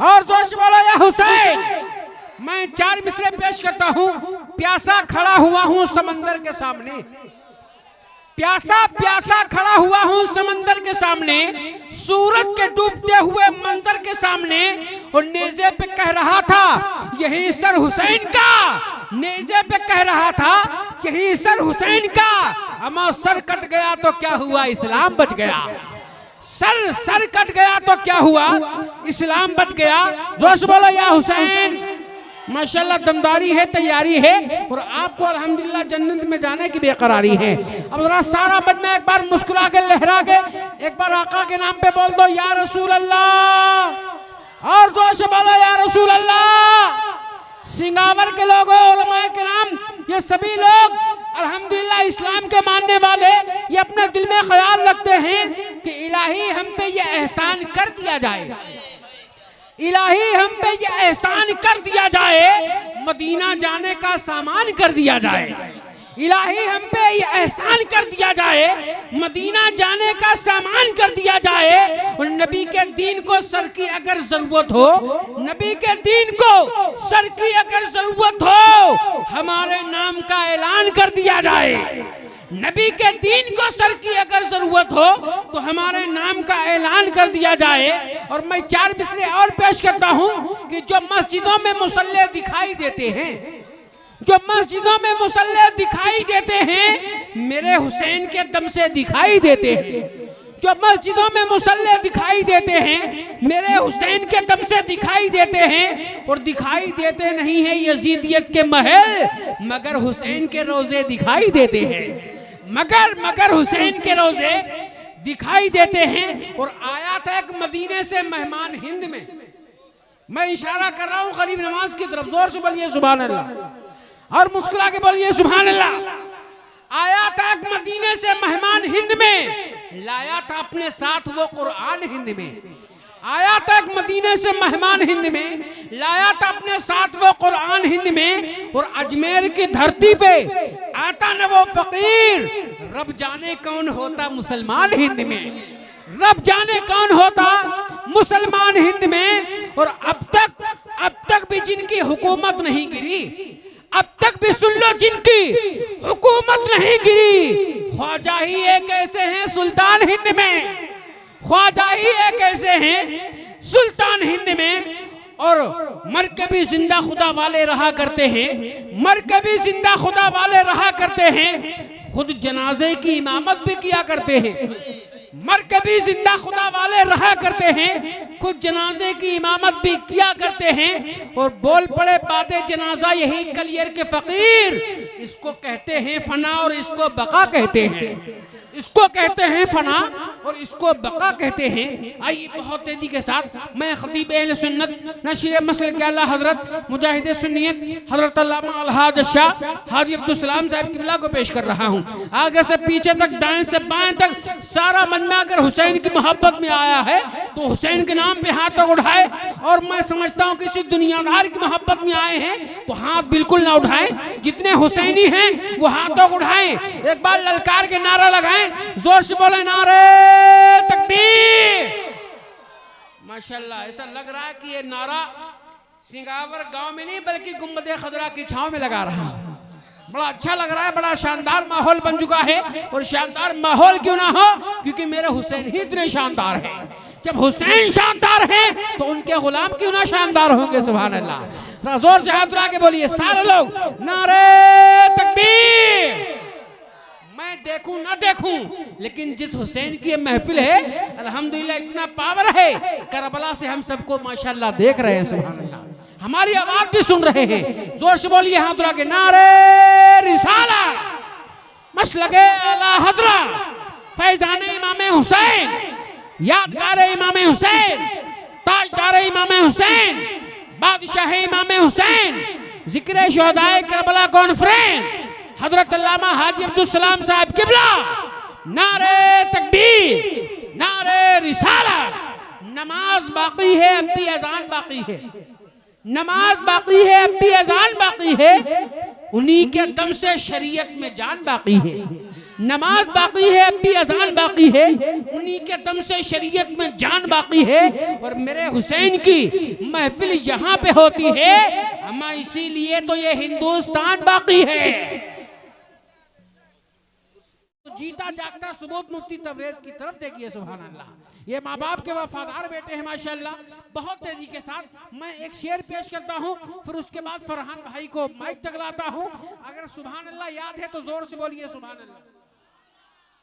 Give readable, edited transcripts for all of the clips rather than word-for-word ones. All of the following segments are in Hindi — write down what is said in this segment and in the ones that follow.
और जोश बोलो या हुसैन। मैं 4 मिसरे पेश करता हूं। प्यासा खड़ा हुआ हूं समंदर के सामने, प्यासा प्यासा खड़ा हुआ हूं समंदर के सामने, सूरज के डूबते हुए मंजर के सामने, और नेज़े पे कह रहा था यही सर हुसैन का, नेज़े पे कह रहा था यही सर हुसैन का। अमा सर कट गया तो क्या हुआ, इस्लाम बच गया। सर कट गया तो क्या हुआ, इस्लाम बच गया। जोश बोलो या हुसैन। माशाल्लाह दमदारी है, तैयारी है, और आपको अल्हम्दुलिल्लाह जन्नत में जाने की बेकरारी है। अब जरा सारा मजमा एक बार मुस्कुरा के लहरा के एक बार आका के नाम पे बोल दो या रसूल अल्लाह, और जोश बोलो या रसूल अल्लाह। सिंगावर के लोगों, उलमाए किराम, ये सभी लोग अल्हम्दुलिल्लाह इस्लाम के मानने वाले, ये अपने दिल में ख्याल रखते हैं कि इलाही हम पे ये एहसान कर दिया जाए, इलाही हम पे ये एहसान कर दिया जाए, मदीना जाने का सामान कर दिया जाए। इलाही हम पे ये एहसान कर दिया जाए, मदीना जाने का सामान कर दिया जाए। और नबी के दीन को सर की अगर जरूरत हो, नबी के दीन को सर की अगर जरूरत हो, हमारे नाम का ऐलान कर दिया जाए। नबी के दीन को सर की अगर जरूरत हो तो हमारे नाम का ऐलान कर दिया जाए। और मैं 4 मिसरे और पेश करता हूं कि जो मस्जिदों में मुसल्ले दिखाई देते हैं, जो मस्जिदों में मुसल्ले दिखाई देते हैं, मेरे हुसैन के दम से दिखाई देते हैं। जो मस्जिदों में मुसल्ले दिखाई देते हैं, मेरे हुसैन के दम से दिखाई देते हैं। और दिखाई देते नहीं है यजीदियत के महल, मगर हुसैन के रोजे दिखाई देते हैं, मगर हुसैन के रोजे दिखाई देते हैं। और आयत है एक मदीने से मेहमान हिंद में, मैं इशारा कर रहा हूं गरीब नवाज की तरफ, जोर से बोलिए सुभान अल्लाह, और मुस्कुरा के बोलिए सुभान अल्लाह। आया था एक मदीने से मेहमान हिंद में, लाया था अपने साथ वो कुरान हिंद में। आया था एक मदीने से मेहमान हिंद में, लाया था अपने साथ वो कुरान हिंद में। और अजमेर की धरती पे आता न वो फकीर, रब जाने कौन होता मुसलमान हिंद में, रब जाने कौन होता मुसलमान हिंद में। और अब तक भी जिनकी हुकूमत नहीं गिरी, अब तक भी सुन लो जिनकी हुकूमत नहीं गिरी, ख्वाजा ही एक ऐसे हैं सुल्तान हिंद में, ख्वाजा ही एक ऐसे हैं सुल्तान हिंद में। और मर के भी जिंदा खुदा वाले रहा करते हैं, मर के भी जिंदा खुदा वाले रहा करते हैं, खुद जनाजे की इमामत भी किया करते हैं। मर के भी जिंदा खुदा वाले रहा करते हैं, खुद जनाजे की इमामत भी किया करते हैं। और बोल पड़े बातें जनाजा यही कलियर के फकीर, इसको कहते हैं फना और इसको बका कहते हैं, इसको कहते हैं फना और इसको बका कहते हैं। आइए बहुत तेजी के साथ मैं खतीब अहले सुन्नत नशीर मसल के आला हजरत मुजाहिद सुन्नियत हजरत अल्लामा अलहाज शाह हाजी अब्दुल सलाम साहब किबला को पेश कर रहा हूँ। आगे से पीछे तक, दाएं से बाएं तक सारा मजमा अगर हुसैन की मोहब्बत में आया है तो हुसैन के नाम पे हाथ उठाए। और मैं समझता हूँ किसी दुनियादार की मोहब्बत में आए हैं तो हाथ बिल्कुल ना उठाएं, जितने हुसैनी हैं वो हाथों को उठाएं। एक बार ललकार के नारा लगाएं, जोर से बोले नारे तकबीर। माशाल्लाह ऐसा लग रहा है कि ये नारा सिंगावर गांव में नहीं बल्कि गुंबद खदरा की छांव में लगा रहा हूं। बड़ा अच्छा लग रहा है, बड़ा शानदार माहौल बन चुका है। और शानदार माहौल क्यों ना हो, क्योंकि मेरे हुसैन ही इतने शानदार हैं। जब हुसैन शानदार हैं तो उनके गुलाम क्यों ना शानदार होंगे। सुभान अल्लाह, जोर से हाथ उठा के बोलिए सारे लोग नारे तकबीर। मैं देखूं ना देखूं, लेकिन जिस हुसैन की ये महफिल है अल्हम्दुलिल्लाह इतना पावर है, करबला से हम सबको माशाल्लाह देख रहे हैं। सुभान अल्लाह, हमारी आवाज भी सुन रहे हैं। जोर से बोलिए हाथ उठा के नारे रिसाला मसलके आला हजरा फैजान इमाम हुसैन, यादगार इमाम हुसैन, ताजदार इमाम हुसैन, बादशाह इमाम हुसैन, जिक्र शुहदाए करबला कॉन्फ्रेंस हजरत अल्लामा हाजी अब्दुल सलाम साहब किबला। नारे तकबीर, नारे रिसाला। नमाज बाकी है, अब भी अजान बाकी है, नमाज बाकी है, अब भी अजान बाकी है। उन्हीं के दम से शरीयत में जान बाकी है। नमाज बाकी है, अब भी अजान बाकी है, उन्हीं के दम से शरीयत में जान बाकी है। और मेरे हुसैन की महफिल यहाँ पे होती है, अम्मा इसीलिए तो ये हिंदुस्तान बाकी है। तो जीता जागता सबूत मुफ्ती तबरेज की तरफ देखिए, सुभान अल्लाह। ये माँ बाप के वफादार बेटे हैं माशाल्लाह। बहुत तेजी के साथ मैं एक शेर पेश करता हूँ, फिर उसके बाद फरहान भाई को माइक तक लाता हूँ। अगर सुभान अल्लाह याद है तो जोर से बोलिए सुभान अल्लाह।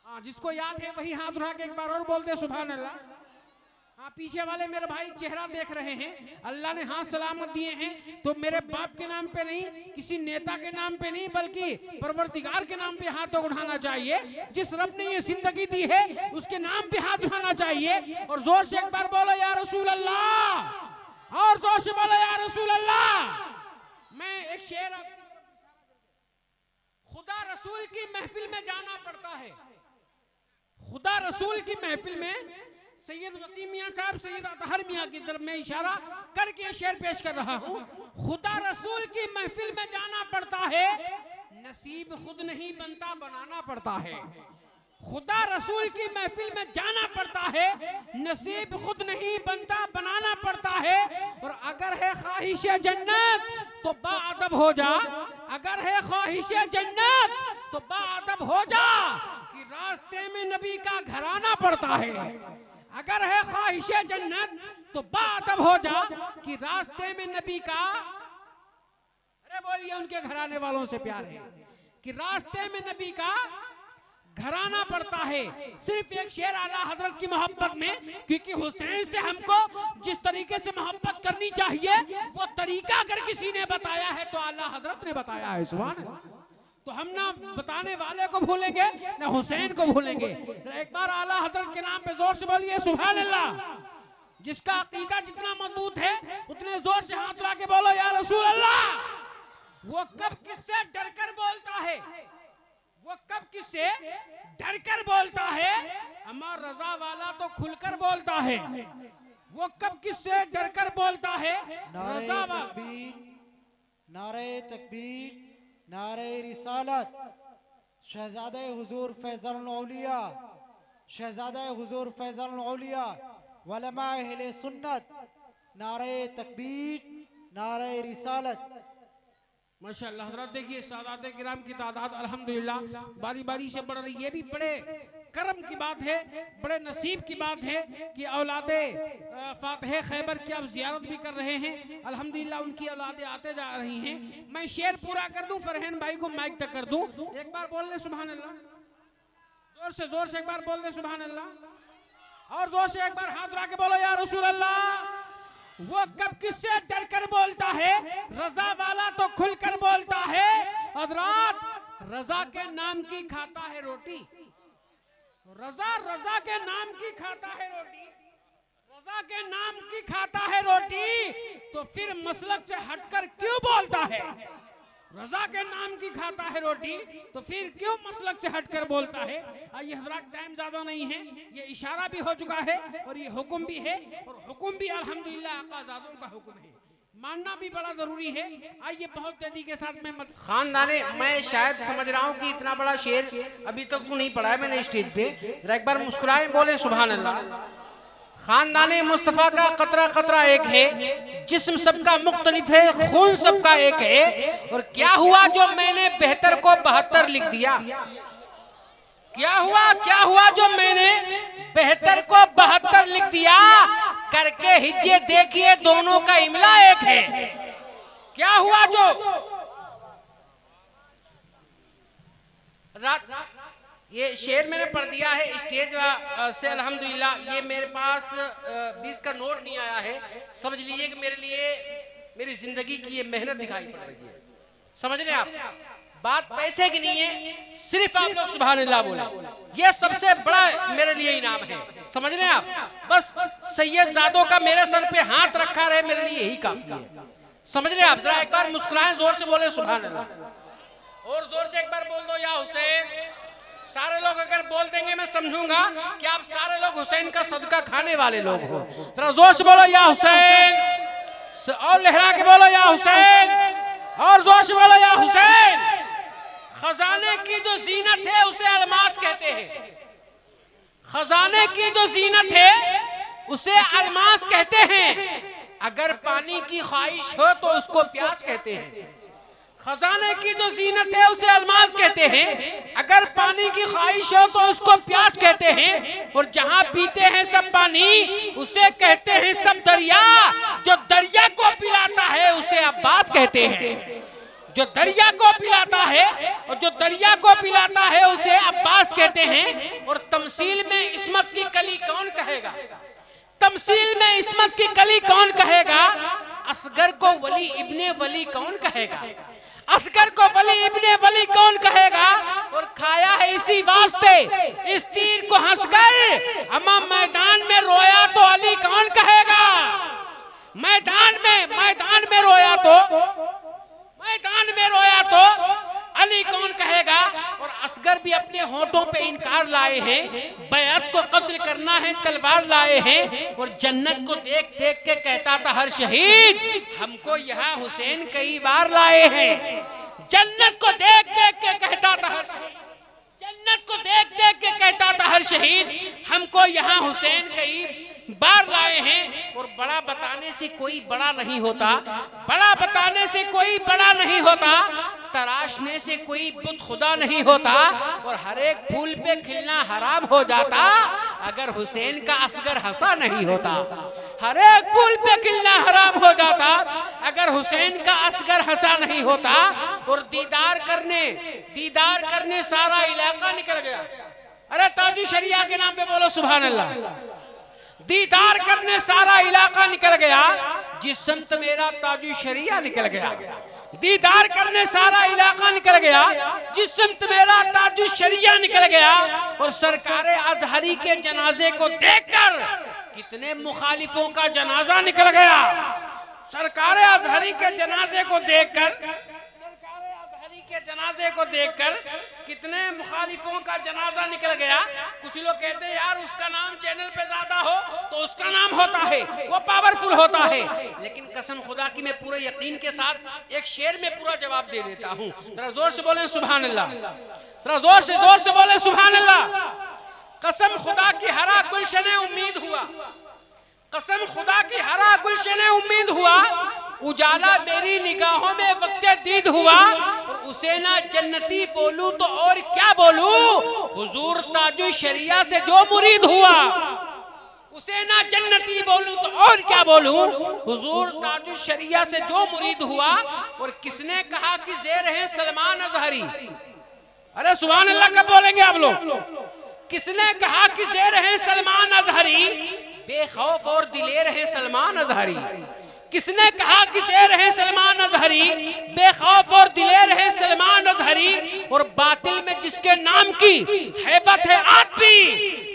हाँ, जिसको याद है वही हाथ उठा के एक बार और बोल दे सुभान अल्लाह। हाँ, पीछे वाले मेरे भाई चेहरा देख रहे हैं, अल्लाह ने हाथ सलामत दिए हैं तो मेरे बाप के नाम पे नहीं, किसी नेता के नाम पे नहीं, बल्कि परवरदिगार के नाम पे हाथ उठाना चाहिए। जिस रब ने ये जिंदगी दी है उसके नाम पे हाथ उठाना चाहिए। और जोर से एक बार बोलो या रसूल अल्लाह, और जोर से बोलो या रसूल अल्लाह। मैं एक शेर, खुदा रसूल की महफिल में जाना पड़ता है, खुदा रसूल की महफिल में सैयद वसीम मियां साहब सैयद अतहर मियां की तरफ मैं इशारा करके शेर पेश कर रहा हूं। खुदा रसूल की महफिल में जाना पड़ता है, नसीब खुद नहीं बनता बनाना पड़ता है। खुदा रसूल की महफिल में जाना पड़ता है, नसीब खुद नहीं बनता बनाना पड़ता है। और अगर है ख्वाहिश जन्नत तो बाअदब हो जा, अगर है ख्वाहिश जन्नत तो बाअदब हो जा, कि रास्ते में नबी का घराना पड़ता है। अगर है ख्वाहिश जन्नत तो बाअदब हो जा, कि रास्ते में नबी का, अरे बोलिए उनके घराने वालों से प्यार है, कि रास्ते में नबी का घराना पड़ता है। सिर्फ एक शेर आला हजरत की मोहब्बत में, क्योंकि हुसैन से हमको जिस तरीके से मोहब्बत करनी चाहिए वो तरीका अगर किसी ने बताया है तो आला हजरत ने बताया है, सुभान अल्लाह। तो हम ना बताने वाले को भूलेंगे ना हुसैन को भूलेंगे। एक बार आला हजरत के नाम पे जोर से बोलिए सुभान अल्लाह। जिसका अकीदा जितना मजबूत है उतने जोर से हाथ उठा के बोलो या रसूल अल्लाह। वो कब किससे डरकर बोलता है, वो कब किससे डरकर बोलता है, अम्मा रजा वाला तो खुलकर बोलता है। वो कब किससे डरकर बोलता है, रजा वाला। नारे तकबीर, नारे रिसालत, शहजादे हुजूर फैज़ल औलिया, शहजादे हुजूर फैज़ल औलिया, वलमा अहले सुन्नत, नारे तकबीर, नारे रिसालत। माशाअल्लाह हज़रात देखिए सादात किराम की तादाद अल्हम्दुलिल्लाह बारी बारी से बढ़ रही है। ये भी बड़े करम की बात है, बड़े नसीब की बात है कि औलादे फातह खैबर की आप जियारत भी कर रहे हैं। अल्हम्दुलिल्लाह उनकी औलादे आते जा रही हैं। मैं शेर पूरा कर दूं, फरहान भाई को माइक तक कर दूं। एक बार बोल ले सुभान अल्लाह, जोर से एक बार बोल ले सुभान अल्लाह, और जोर से एक बार हाथ उठा के बोलो या रसूल अल्लाह। वो कब किससे डरकर बोलता है, रजा वाला तो खुलकर बोलता है। हज़रात रजा के नाम की खाता है रोटी, रजा रजा के नाम की खाता है रोटी, रजा के नाम की खाता है रोटी, तो फिर मसलक से हटकर क्यों बोलता है। रजा के नाम की खाता है रोटी तो फिर क्यों मसलक से हटकर बोलता है। ये हज़रात टाइम ज्यादा नहीं है, ये इशारा भी हो चुका है और ये हुक्म भी है, और हुक्म भी अल्हम्दुलिल्लाह आकाज़ादों का हुक्म है, मानना भी बड़ा जरूरी है। आइए बहुत तेजी के साथ में खानदाने, मैं शायद समझ रहा हूँ कि इतना बड़ा शेर अभी तक तो नहीं पढ़ा है मैंने स्टेज पे, जरा एक बार मुस्कुराए बोले सुभान अल्लाह। खानदाने मुस्तफ़ा का कतरा कतरा एक है, जिस्म सबका मुख्तलिफ है, खून सबका एक है। और क्या हुआ जो मैंने बेहतर को 72 लिख दिया, क्या हुआ जो मैंने बेहतर को 72 लिख दिया। करके हिज्जे देखिए दोनों का इमला एक है। क्या हुआ जो ये शेर मैंने पढ़ दिया है स्टेज से अल्हम्दुलिल्लाह। ये मेरे पास 20 का नोट नहीं आया है, समझ लीजिए कि मेरे लिए मेरी जिंदगी की ये मेहनत दिखाई पड़ रही है। समझ रहे आप, बात पैसे की नहीं है, सिर्फ आप लोग सुभान अल्लाह बोले, ये सबसे बड़ा मेरे लिए इनाम है। समझ रहे हैं आप, बस सैयद जादों का मेरे सर पे हाथ रखा रहे मेरे लिए यही काफी है। समझ रहे हैं आप, जरा एक बार मुस्कुराएं, जोर से बोले सुभान अल्लाह, और जोर से एक बार बोल दो या हुसैन। सारे लोग अगर बोल देंगे मैं समझूंगा कि आप सारे लोग हुसैन का सदका खाने वाले लोग हो। जरा जोर से बोलो या हुसैन, और लहरा के बोलो या हुसैन, और जोर से बोलो या हुसैन। खजाने की जो जीनत है उसे अलमास कहते हैं। खजाने की जो जीनत है उसे अलमास कहते हैं। अगर पानी की ख्वाहिश हो तो उसको प्यास कहते हैं। खजाने की जो जीनत है उसे अलमास कहते हैं। अगर पानी की ख्वाहिश हो तो उसको प्यास कहते हैं। और जहां पीते हैं सब पानी उसे कहते हैं सब दरिया। जो दरिया को पिलाता है उसे अब्बास कहते हैं। जो दरिया को पिलाता है और जो दरिया को पिलाता है उसे अब्बास कहते हैं। और तमसील में इस्मत की कली कौन कहेगा? तमसील में इस्मत की कली कौन कहेगा? असगर को वली इब्ने वली कौन कहेगा? असगर को वली इब्ने वली कौन कहेगा? और खाया है इसी वास्ते इस तीर को हंसकर। अमा मैदान में रोया तो अली कौन कहेगा? मैदान में रोया तो अली कौन कहेगा? और असगर भी अपने होठों पे इनकार लाए हैं। बैअत को कत्ल करना है तलवार लाए हैं। और जन्नत को देख देख के कहता था हर शहीद हमको यहाँ हुसैन कई बार लाए हैं। जन्नत को देख देख के कहता था हर शहीद, जन्नत को देख देख के कहता था हर शहीद हमको यहाँ हुसैन कई बार लाए हैं। और बड़ा बताने से कोई बड़ा नहीं होता, बड़ा बताने से कोई बड़ा नहीं होता, तराशने से कोई बुत खुदा नहीं होता। और हर एक फूल पे खिलना हराम हो जाता अगर हुसैन का असगर हंसा नहीं होता। हर एक फूल पे खिलना हराम हो जाता अगर हुसैन का असगर हंसा नहीं होता। और दीदार करने सारा इलाका निकल गया। अरे ताजु शरिया के नाम पे बोलो सुभान अल्लाह। दीदार करने सारा इलाका निकल गया। जिस संत मेरा ताजु शरिया निकल गया। दीदार करने सारा इलाका निकल गया। जिस संत मेरा ताजु शरिया निकल गया। और सरकारे अजहरी के जनाजे को देखकर कितने मुखालिफों का जनाजा निकल गया। सरकारे अजहरी के जनाजे को देखकर कितने मुखालिफों का जनाजा निकल गया। कुछ लोग कहते हैं यार उसका नाम चैनल पे ज्यादा हो तो उसका नाम होता है, वो पावरफुल होता है। लेकिन कसम खुदा की मैं पूरे यकीन के साथ एक शेर में पूरा जवाब दे देता हूँ। जरा जोर से बोले सुभान अल्लाह। जरा जोर से बोले सुभान अल्लाह। कसम खुदा की हरा गुलशने उम्मीद हुआ। कसम खुदा की हरा गुलशने उम्मीद हुआ। उजाला मेरी निगाहों में वक्ते दीद हुआ। और उसे ना जन्नती बोलूं तो और क्या बोलूं। हुजूर ताजु शरिया से जो मुरीद हुआ। उसे ना जन्नती बोलूं तो और क्या बोलूं। हुजूर ताजु शरिया से जो मुरीद हुआ। और किसने कहा कि ज़ेर है सलमान अजहरी? अरे सुभान अल्लाह कब बोलेंगे आप लोग? किसने कहा कि ज़ेर है सलमान अजहरी? बेखौफ और दिलेर है सलमान अजहरी। किसने कहा कि ज़ेर है सलमान अजहरी? बेखौफ और दिलेर है सलमान अजहरी। और बातिल में जिसके नाम की हैबत है आज भी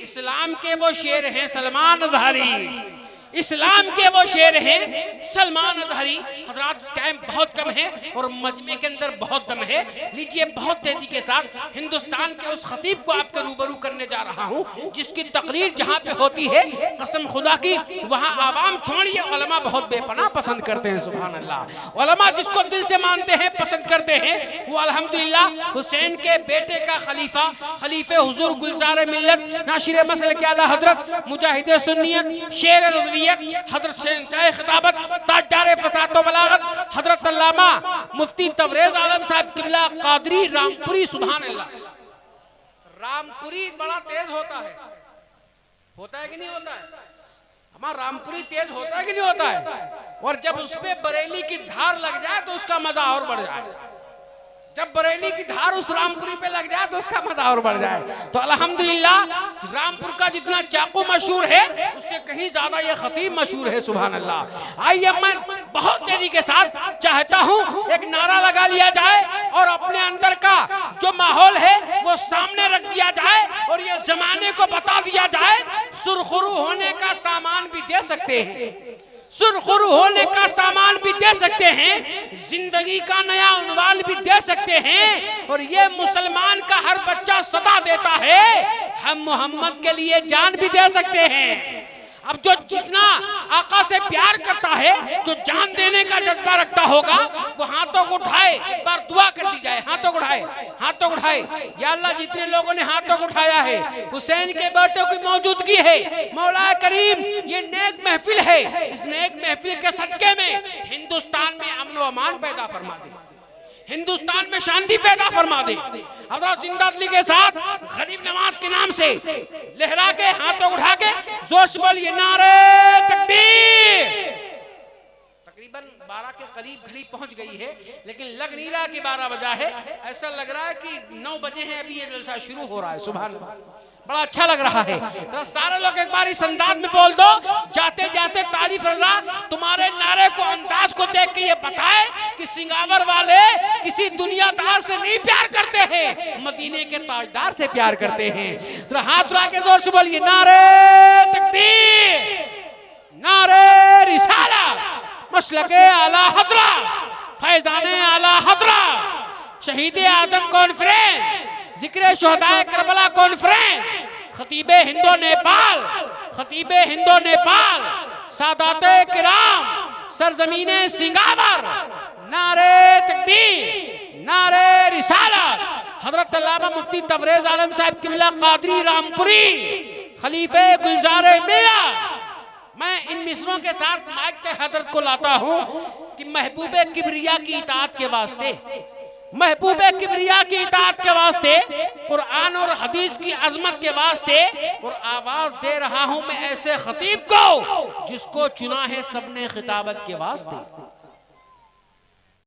इस्लाम के वो शेर हैं सलमान अजहरी। इस्लाम के वो शेर हैं सलमान अजहरी। हजरात टाइम बहुत कम है और मजमे के अंदर बहुत दम है। लीजिए बहुत तेजी के साथ हिंदुस्तान के उस खतीब को आपके रूबरू करने जा रहा हूँ जिसकी तकरीर जहाँ पे होती है कसम खुदा की वहाँ आवाम छोड़िए उलमा बहुत बेपनाह पसंद करते हैं। सुभान अल्लाह। उलमा जिसको दिल से मानते हैं पसंद करते हैं वो अल्हम्दुलिल्लाह हुसैन के बेटे का खलीफा खलीफे हुजूर गुलजार मिल्लत नाशिर मसल के आला हजरत मुजाहिद सुन्नियत शेर रज़वियत हजरत शहंशाह खिताबत ताजदार फसात व बलागत हजरत अल्लामा मुफ्ती तबरेज आलम साहब किबला कादरी रामपुरी। सुभान अल्लाह। रामपुरी बड़ा तेज होता है कि नहीं होता है? हमारा रामपुरी तेज होता है कि नहीं होता है? और जब उस पे बरेली की धार लग जाए तो उसका मजा और बढ़ जाए। जब बरेली की धार उस रामपुरी पे लग जाए तो उसका मजा और बढ़ जाए। तो अल्हम्दुलिल्लाह रामपुर का जितना चाकू मशहूर है उससे कहीं ज्यादा ये खतीब मशहूर है। सुभान अल्लाह। आइए मैं बहुत देरी के साथ चाहता हूँ एक नारा लगा लिया जाए और अपने अंदर का जो माहौल है वो सामने रख दिया जाए और ये जमाने को बता दिया जाए सुरखरू होने का सामान भी दे सकते हैं। सुरखरू होने का सामान भी दे सकते हैं। जिंदगी का नया उन्वान भी दे सकते हैं। और ये मुसलमान का हर बच्चा सदा देता है हम मोहम्मद के लिए जान भी दे सकते हैं। अब जो जितना आका से प्यार करता है, जो जान देने का जज्बा रखता होगा, वो हाथों को उठाए, एक बार दुआ कर दी जाए, हाथों को उठाए, हाथों को उठाए। या अल्लाह, जितने लोगों ने हाथों को उठाया है, हुसैन के बेटों की मौजूदगी है, मौला करीम ये नेक महफिल है, इस नेक महफिल के सदके में हिंदुस्तान में अमन व अमान पैदा फरमा दे, हिंदुस्तान में शांति पैदा फरमा दे। हज़रत जिंदादिली के साथ गरीब नवाज के नाम से लहरा के, हाथों उठा के जोर से बोलिए नारे तकबीर। तकरीबन 12 के करीब घड़ी पहुंच गई है, लेकिन लग नहीं रहा कि 12 बजा है, ऐसा लग रहा है कि 9 बजे हैं, अभी ये जलसा शुरू हो रहा है। सुभान अल्लाह, बड़ा अच्छा लग रहा है। तो सारे लोग एक बार इस अंदाज में बोल दो, जाते जाते तारीफ रजा, तुम्हारे नारे को, अंदाज को देख के ये बताए कि सिंगावर वाले किसी दुनियादार से नहीं प्यार करते हैं, मदीने के ताजदार से प्यार करते हैं। तो हाथ उठा के जोर से बोलिए नारे तकबीर, नारे रिसाला, मसलके आला हजरा, फैजाने आला हजरा, शहीद आजम कॉन्फ्रेंस, जिक्र शोहदाए करबला कॉन्फ्रेंस, खतीबे हिंदो नेपाल, खतीबे हिंदो नेपाल, सादाते किराम, सरजमीने सिंगावर, नारे तकबीर, नारे रिसालत। हजरत अल्लामा मुफ्ती तबरेज आलम साहब किबला कादरी रामपुरी, खलीफे गुलजारे मिया। मैं इन मिसरों के साथ माइक के हजरत को लाता हूँ कि महबूबे किबरिया की इताअत के वास्ते, महबूबे किबरिया की इताअत के वास्ते, कुरान और हदीस की अजमत के वास्ते, और आवाज दे रहा हूं मैं ऐसे खतीब को जिसको चुना है सबने खिताबत के वास्ते।